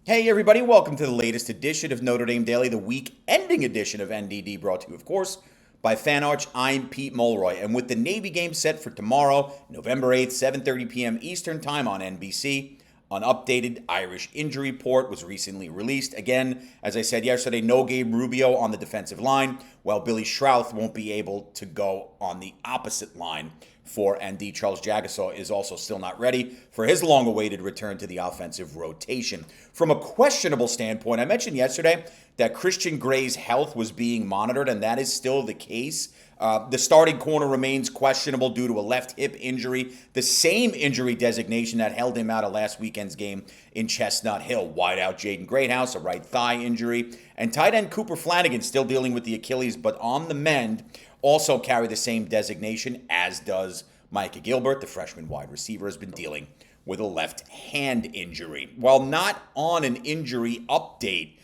Hey, everybody, welcome to the latest edition of Notre Dame Daily, the week-ending edition of NDD, brought to you, of course, by FanArch. I'm Pete Mulroy, and with the Navy game set for tomorrow, November 8th, 7:30 p.m. Eastern Time on NBC, an updated Irish injury report was recently released. Again, as I said yesterday, no Gabe Rubio on the defensive line, while Billy Schrouth won't be able to go on the opposite line for ND. Charles Jagasaw is also still not ready for his long-awaited return to the offensive rotation. From a questionable standpoint, I mentioned yesterday that Christian Gray's health was being monitored, and that is still the case. The starting corner remains questionable due to a left hip injury, the same injury designation that held him out of last weekend's game in Chestnut Hill. Wideout Jaden Greathouse, a right thigh injury, and tight end Cooper Flanagan still dealing with the Achilles, but on the mend, also carry the same designation, as does Micah Gilbert. The freshman wide receiver has been dealing with a left hand injury. While not on an injury update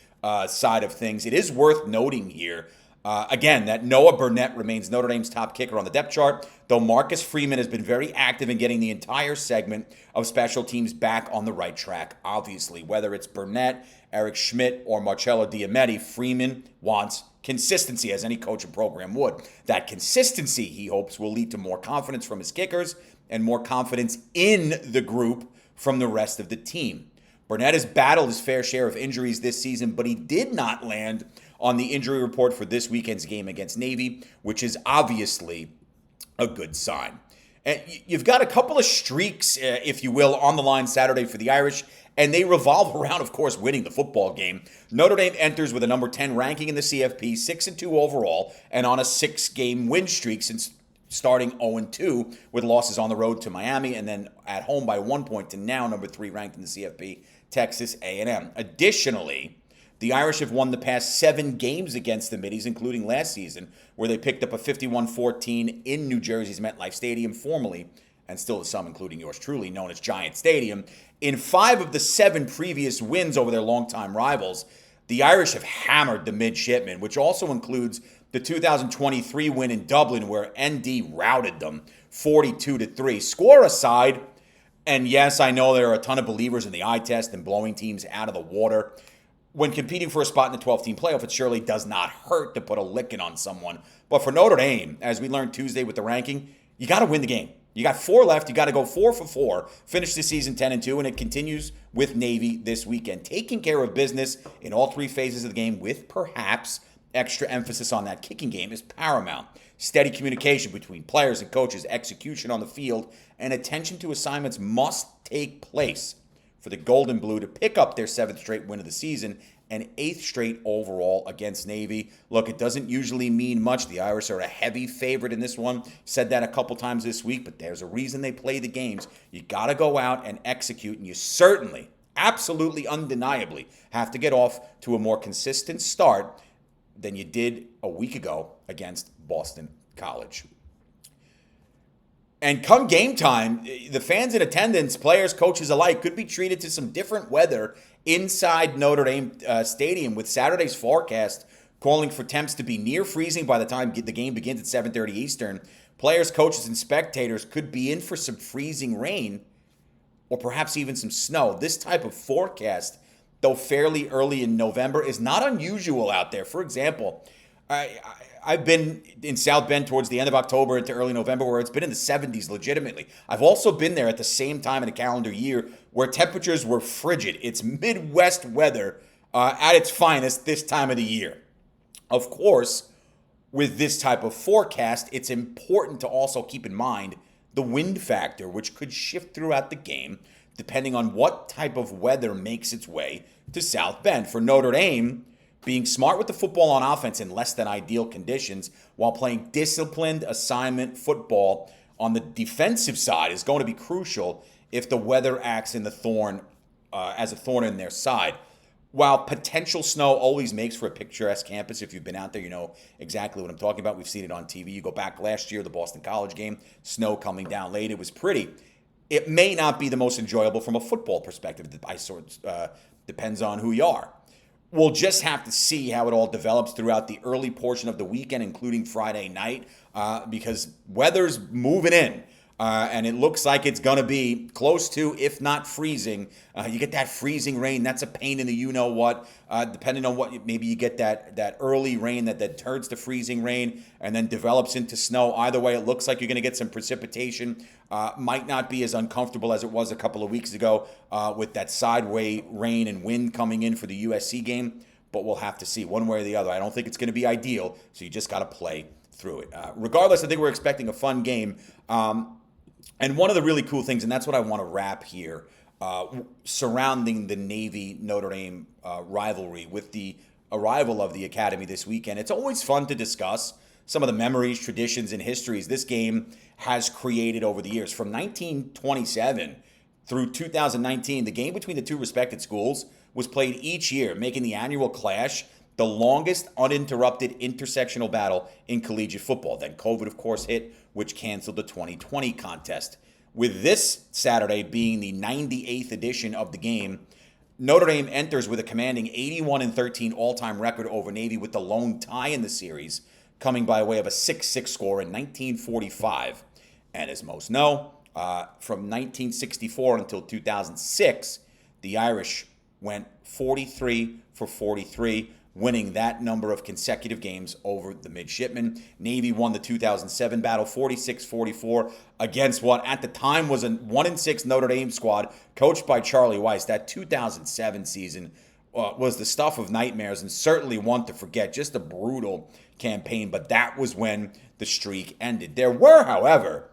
side of things, it is worth noting here, again, that Noah Burnett remains Notre Dame's top kicker on the depth chart, though Marcus Freeman has been very active in getting the entire segment of special teams back on the right track. Obviously, whether it's Burnett, Eric Schmidt, or Marcello Diametti, Freeman wants consistency, as any coach and program would. That consistency, he hopes, will lead to more confidence from his kickers and more confidence in the group from the rest of the team. Burnett has battled his fair share of injuries this season, but he did not land on the injury report for this weekend's game against Navy, which is obviously a good sign. And you've got a couple of streaks, if you will, on the line Saturday for the Irish, and they revolve around, of course, winning the football game. Notre Dame enters with a number 10 ranking in the CFP, 6-2 overall, and on a 6-game win streak since starting 0-2 with losses on the road to Miami and then at home by 1 point to now number 3 ranked in the CFP, Texas A&M. Additionally, the Irish have won the past 7 games against the Middies, including last season, where they picked up a 51-14 in New Jersey's MetLife Stadium, formerly, and still to some, including yours truly, known as Giant Stadium. In 5 of the 7 previous wins over their longtime rivals, the Irish have hammered the midshipmen, which also includes the 2023 win in Dublin, where ND routed them 42-3. Score aside, and yes, I know there are a ton of believers in the eye test and blowing teams out of the water. When competing for a spot in the 12-team playoff, it surely does not hurt to put a licking on someone. But for Notre Dame, as we learned Tuesday with the ranking, you got to win the game. You got 4 left. You got to go 4 for 4, finish the season 10-2, and it continues with Navy this weekend. Taking care of business in all 3 phases of the game, with perhaps extra emphasis on that kicking game, is paramount. Steady communication between players and coaches, execution on the field, and attention to assignments must take place for the Gold and Blue to pick up their 7th straight win of the season and 8th straight overall against Navy. Look, it doesn't usually mean much. The Irish are a heavy favorite in this one. Said that a couple times this week, but there's a reason they play the games. You got to go out and execute, and you certainly, absolutely undeniably, have to get off to a more consistent start than you did a week ago against Boston College. And come game time, the fans in attendance, players, coaches alike, could be treated to some different weather inside Notre Dame Stadium, with Saturday's forecast calling for temps to be near freezing by the time the game begins at 7:30 Eastern. Players, coaches, and spectators could be in for some freezing rain or perhaps even some snow. This type of forecast, though fairly early in November, is not unusual out there. For example, I've been in South Bend towards the end of October into early November where it's been in the 70s legitimately. I've also been there at the same time in a calendar year where temperatures were frigid. It's Midwest weather at its finest this time of the year. Of course, with this type of forecast, it's important to also keep in mind the wind factor, which could shift throughout the game depending on what type of weather makes its way to South Bend. For Notre Dame, being smart with the football on offense in less than ideal conditions while playing disciplined assignment football on the defensive side is going to be crucial if the weather acts in the thorn as a thorn in their side. While potential snow always makes for a picturesque campus, if you've been out there, you know exactly what I'm talking about. We've seen it on TV. You go back last year, the Boston College game, snow coming down late. It was pretty. It may not be the most enjoyable from a football perspective. Depends on who you are. We'll just have to see how it all develops throughout the early portion of the weekend, including Friday night, because weather's moving in. And it looks like it's going to be close to, if not freezing. You get that freezing rain. That's a pain in the you-know-what. Depending on what, maybe you get that early rain that turns to freezing rain and then develops into snow. Either way, it looks like you're going to get some precipitation. Might not be as uncomfortable as it was a couple of weeks ago with that sideway rain and wind coming in for the USC game. But we'll have to see one way or the other. I don't think it's going to be ideal, so you just got to play through it. Regardless, I think we're expecting a fun game. And one of the really cool things, and that's what I want to wrap here, surrounding the Navy-Notre Dame rivalry with the arrival of the Academy this weekend. It's always fun to discuss some of the memories, traditions, and histories this game has created over the years. From 1927 through 2019, the game between the two respected schools was played each year, making the annual clash the longest uninterrupted intersectional battle in collegiate football. Then COVID, of course, hit, which canceled the 2020 contest. With this Saturday being the 98th edition of the game, Notre Dame enters with a commanding 81-13 all-time record over Navy, with the lone tie in the series coming by way of a 6-6 score in 1945. And as most know, from 1964 until 2006, the Irish went 43 for 43, winning that number of consecutive games over the midshipmen. Navy won the 2007 battle 46-44 against what at the time was a 1-6 Notre Dame squad coached by Charlie Weiss. That 2007 season was the stuff of nightmares and certainly one to forget. Just a brutal campaign, but that was when the streak ended. There were, however,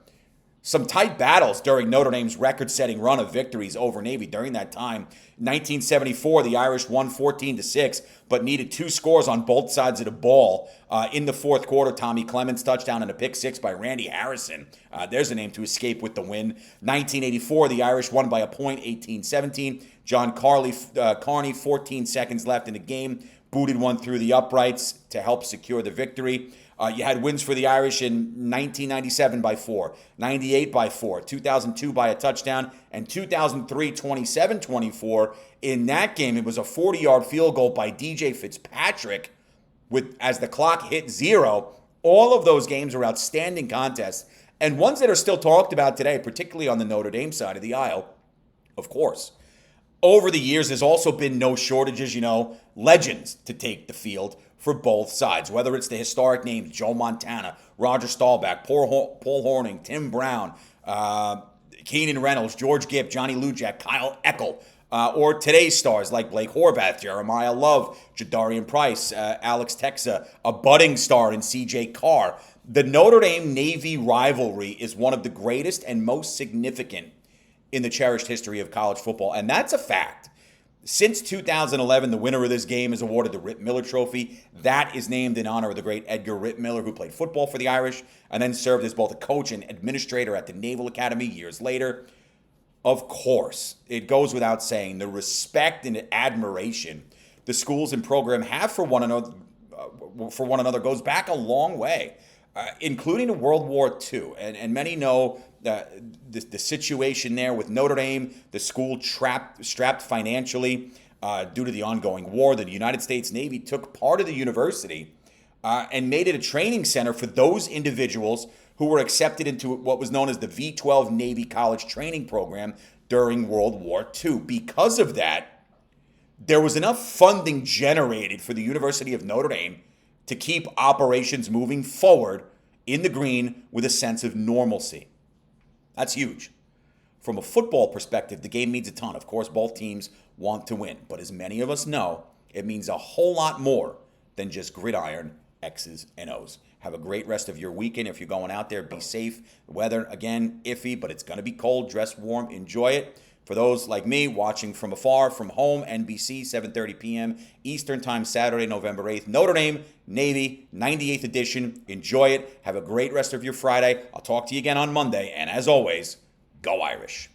some tight battles during Notre Dame's record-setting run of victories over Navy during that time. 1974, the Irish won 14-6, but needed two scores on both sides of the ball. In the fourth quarter, Tommy Clements touchdown and a pick six by Randy Harrison. There's a name to escape with the win. 1984, the Irish won by a point, 18-17. John Carney, 14 seconds left in the game, booted one through the uprights to help secure the victory. You had wins for the Irish in 1997 by 4, 98 by 4, 2002 by a touchdown, and 2003 27-24. In that game, it was a 40-yard field goal by DJ Fitzpatrick as the clock hit 0. All of those games were outstanding contests and ones that are still talked about today, particularly on the Notre Dame side of the aisle, of course. Over the years, there's also been no shortages, legends to take the field for both sides, whether it's the historic names Joe Montana, Roger Staubach, Paul Hornung, Tim Brown, Keenan Reynolds, George Gipp, Johnny Lujack, Kyle Eckel, or today's stars like Blake Horvath, Jeremiah Love, Jadarian Price, Alex Texa, a budding star in C.J. Carr. The Notre Dame-Navy rivalry is one of the greatest and most significant in the cherished history of college football, and that's a fact. Since 2011, the winner of this game is awarded the Rip Miller Trophy. That is named in honor of the great Edgar Rip Miller, who played football for the Irish and then served as both a coach and administrator at the Naval Academy years later. Of course, it goes without saying, the respect and admiration the schools and program have for one another goes back a long way, including to World War II. And many know the situation there with Notre Dame, the school strapped financially due to the ongoing war. The United States Navy took part of the university and made it a training center for those individuals who were accepted into what was known as the V-12 Navy College Training Program during World War II. Because of that, there was enough funding generated for the University of Notre Dame to keep operations moving forward in the green with a sense of normalcy. That's huge. From a football perspective, the game means a ton. Of course, both teams want to win. But as many of us know, it means a whole lot more than just gridiron X's and O's. Have a great rest of your weekend. If you're going out there, be safe. The weather, again, iffy, but it's going to be cold. Dress warm. Enjoy it. For those like me watching from afar, from home, NBC, 7:30 p.m. Eastern Time, Saturday, November 8th. Notre Dame, Navy, 98th edition. Enjoy it. Have a great rest of your Friday. I'll talk to you again on Monday. And as always, go Irish.